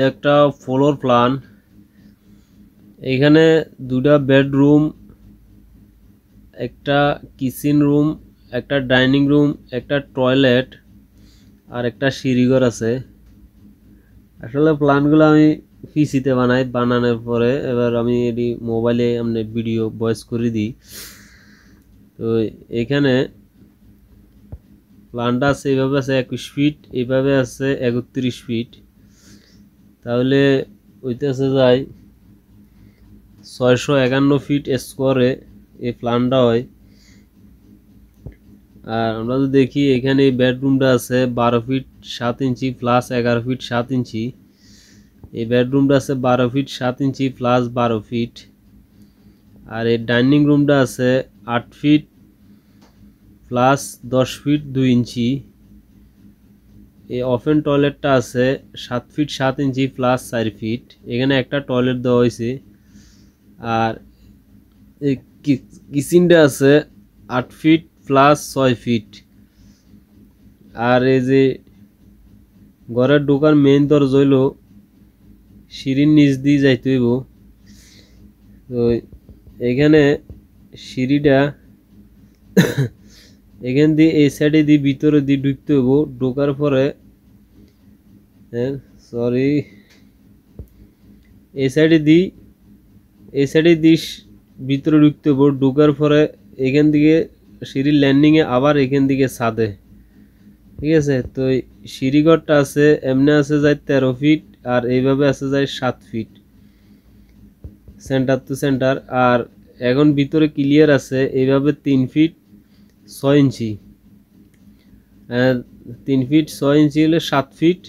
একটা floor plan. এখানে দুটা বেডরুম, একটা কিচেন রুম, একটা ডাইনিং রুম, একটা টয়লেট আর একটা সিঁড়িঘর আছে। আসলে প্ল্যানগুলো আমি পিসিতে বানাই, বানানোর পরে এবার আমি এটি মোবাইলে আমি ভিডিও ভয়েস করে দিই। তো এখানে প্ল্যানটা আছে, এইভাবে আছে 21 ফিট, এইভাবে আছে 31 ফিট, তাহলে ওইটাছে যায় 651 ফিট স্কোয়ারে এই প্ল্যানটা হয়। আর আমরা যদি দেখি এখানে এই বেডরুমটা আছে 12 ফিট 7 ইঞ্চি প্লাস 11 ফিট 7 ইঞ্চি। এই বেডরুমটা আছে 12 ফিট 7 ইঞ্চি প্লাস 12 ফিট। আর এই ডাইনিং রুমটা আছে 8 ফিট প্লাস 10 ফিট 2 ইঞ্চি। এই ওপেন টয়লেটটা আছে 7 ফিট 7 ইঞ্চি প্লাস 4 ফিট। এখানে একটা টয়লেট দেওয়া হয়েছে। আর এই কিচেনটা আছে 8 ফিট প্লাস 6 ফিট। আর এই যে ঘরের ঢোকার মেইন দরজা হইল সিঁড়ির নিচ দিয়ে যাইতে হইব। তো এখানে সিঁড়িটা এখান দিয়ে এই সাইডে দিয়ে ভিতরে দিয়ে ঢুকতে হইব। ঢোকার পরে এই সাইডে দিয়ে ভিতরে ঢুকতে হইব। ঢোকার পরে এখান থেকে সিঁড়ির ল্যান্ডিংয়ে আবার এখান থেকে ছাদে, ঠিক আছে। তো সিঁড়িঘরটা আছে এমনি আছে যায় 13 ফিট আর এইভাবে আছে যায় 7 ফিট সেন্টার টু সেন্টার। আর এখন ভিতরে ক্লিয়ার আছে এইভাবে 3 ফিট 6 ইঞ্চি, 3 ফিট 6 ইঞ্চি হলে 7 ফিট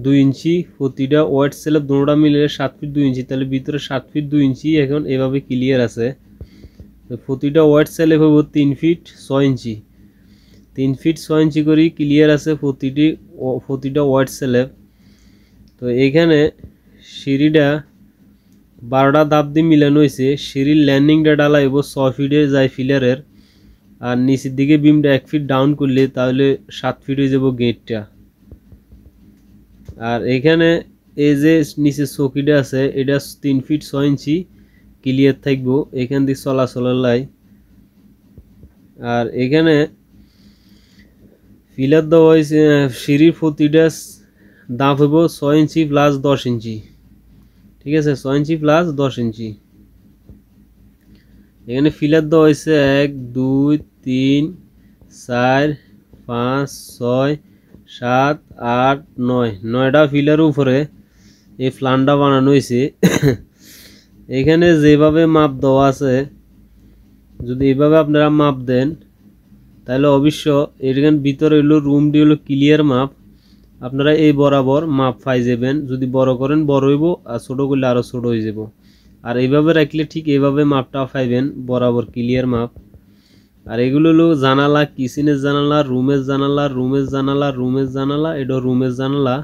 2 ইঞ্চি প্রতিটা ওয়াইড স্ল্যাব দুটোটা মিলে 7 ফিট 2 ইঞ্চি, তাহলে ভিতরে 7 ফিট 2 ইঞ্চি এখন এভাবে ক্লিয়ার আছে। তো প্রতিটা ওয়াইড স্ল্যাব হইব 3 ফিট 6 ইঞ্চি, 3 ফিট 6 ইঞ্চি করে ক্লিয়ার আছে প্রতিটা ওয়াইড স্ল্যাব। তো এইখানে সিঁড়িটা 12টা ধাপ দিয়ে মিলানো হয়েছে। সিঁড়ির ল্যান্ডিংটা ডালা হইব 6 ফিটে যায় ফিলারের। আর নিচের দিকে বিমটা 1 ফিট ডাউন করলে তাহলে 7 ফিট হয়ে যাব গেটটা। আর এখানে এই যে নিচে চৌকিটা আছে এটা 3 ফিট 6 ইঞ্চি ক্লিয়ার থাকবো, এখান দিয়ে চলাচলের লাই। আর এখানে পিলার দেওয়া হয়েছে, সিঁড়ির প্রতিটা দাপ হইব 6 ইঞ্চি প্লাস 10 ইঞ্চি, ঠিক আছে, 6 ইঞ্চি প্লাস 10 ইঞ্চি। এখানে ফিলার দেওয়া হয়েছে 1 2 3 4 5 6 7 8 9, 9টা ফিলার উপরে এই প্ল্যানটা বানানো হয়েছে। এখানে যেভাবে মাপ দেওয়া আছে যদি এইভাবে আপনারা মাপ দেন তাহলে অবশ্য এখানে ভিতরে হইলো রুমটি হলো ক্লিয়ার মাপ, আপনারা এই বরাবর মাপ পাই যাবেন। যদি বড় করেন বড় হইব আর ছোট করলে আরো ছোট হয়ে যাব। আর এইভাবে রাখলে ঠিক এইভাবে মাপটা পাইবেন বরাবর ক্লিয়ার মাপ। আর এগুলো হলো জানালা, কিচেনের জানালা, রুমের জানালা, রুমের জানালা, রুমের জানালা, এটা রুমের জানালা,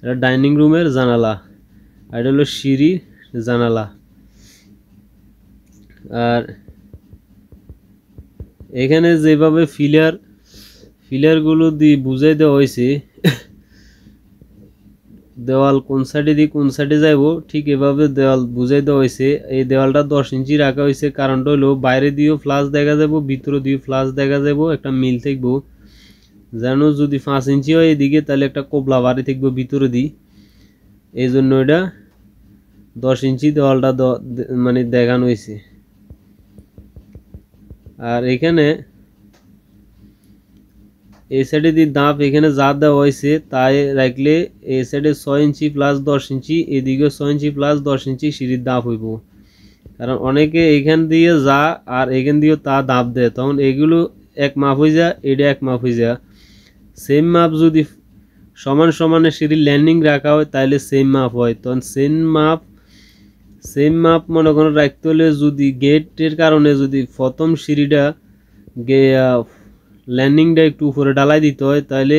এটা ডাইনিং রুমের জানালা, আর এটা হলো সিঁড়ির জানালা। আর এখানে যেভাবে ফিলারগুলো দিয়ে বুঝাই দেওয়া হয়েছে দেওয়াল কোন সাইডে দিয়ে কোন সাইডে যাইব ঠিক এভাবে দেওয়াল বুঝাই দেওয়া হয়েছে। এই দেওয়ালটা 10 ইঞ্চি রাখা হয়েছে, কারণটা হলো বাইরে দিয়েও ফ্লাশ দেখা যাব, ভিতরে দিয়েও ফ্লাশ দেখা যাব, একটা মিল থাকবো। যেন যদি 5 ইঞ্চি হয় এদিকে তাহলে একটা কোবলা বাড়ি থাকবো ভিতরে দিই, এই জন্য এটা 10 ইঞ্চি দেওয়ালটা মানে দেখানো হয়েছে। আর এখানে এই সাইডে দিয়ে দাঁত এখানে যা দেওয়া হয়েছে তাই রাখলে এই সাইডে 6 ইঞ্চি প্লাস 10 ইঞ্চি, এদিকে 6 ইঞ্চি প্লাস 10 ইঞ্চি সিঁড়ির দাঁত হইব। কারণ অনেকে এইখান দিয়ে যা আর এখান দিয়েও তা দাঁত দেয়, তখন এগুলো এক মাপ হয়ে যায়, এটা এক মাপ হয়ে যায়। সেম মাপ যদি সমান সমানে সিঁড়ির ল্যান্ডিং রাখা হয় তাহলে সেম মাপ হয়। তখন সেম মাপ মনে করেন রাখতে হলে যদি গেটের কারণে যদি প্রথম সিঁড়িটা ল্যান্ডিংটা একটু উপরে ডালাই দিতে হয় তাহলে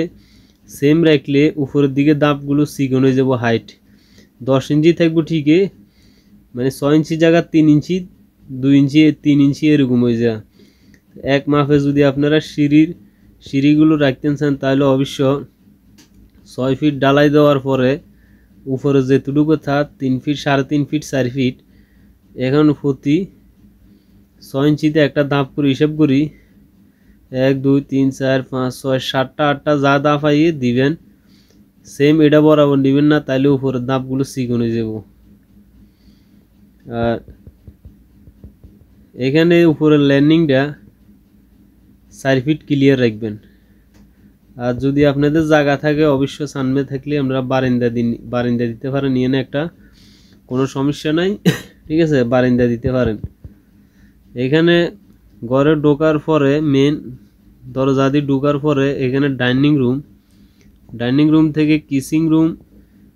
সেম রাখলে উপরের দিকে দাঁতগুলো চিকন হয়ে যাব। হাইট 10 ইঞ্চি থাকবো ঠিকই, মানে 6 ইঞ্চি জায়গা 3 ইঞ্চি 2 ইঞ্চি 3 ইঞ্চি এরকম হয়ে যায়। এক মাপে যদি আপনারা সিঁড়িগুলো রাখতেন চান তাহলে অবশ্য 6 ফিট ডালাই দেওয়ার পরে উপরে যেটুকু থাক 3 ফিট 3.5 ফিট 4 ফিট এখন প্রতি 6 ইঞ্চিতে একটা ধাপ করে হিসাব করি 1 2 3 4 5 6 7টা 8টা যা ধাপ আইয়ে দিবেন সেম এটা বরাবর দিবেন না তাইলে উপরের ধাপগুলো চিকন হয়ে যাব আর এখানে উপরের ল্যান্ডিংটা 4 ফিট ক্লিয়ার রাখবেন আর যদি আপনাদের জায়গা থাকে অবশ্য সামনে থাকলে আমরা বারান্দা দিতে পারেন নিয়ে না একটা কোনো সমস্যা নাই ঠিক আছে বারান্দা দিতে পারেন এখানে ঘরে ঢোকার পরে মেন দরজা দিয়ে ঢোকার পরে এখানে ডাইনিং রুম থেকে কিচিং রুম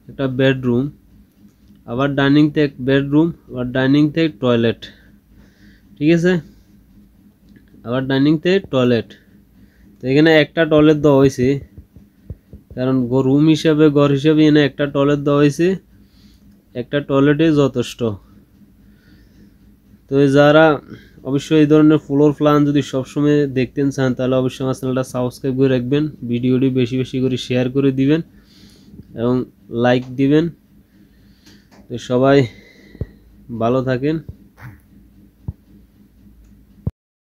একটা বেডরুম আবার ডাইনিং থেকে বেডরুম আবার ডাইনিং থেকে টয়লেট ঠিক আছে আবার ডাইনিং থেকে টয়লেট তো এখানে একটা টয়লেট দেওয়া হয়েছে কারণ রুম হিসাবে ঘর হিসাবে এনে একটা টয়লেট দেওয়া হয়েছে একটা টয়লেটে যথেষ্ট তো যারা অবশ্যই এই ধরনের ফ্লোর প্ল্যান যদি সবসময় দেখতে চান তাহলে অবশ্যই আমার চ্যানেলটা সাবস্ক্রাইব করে রাখবেন ভিডিওটি বেশি বেশি করে শেয়ার করে দিবেন এবং লাইক দিবেন তো সবাই ভালো থাকেন।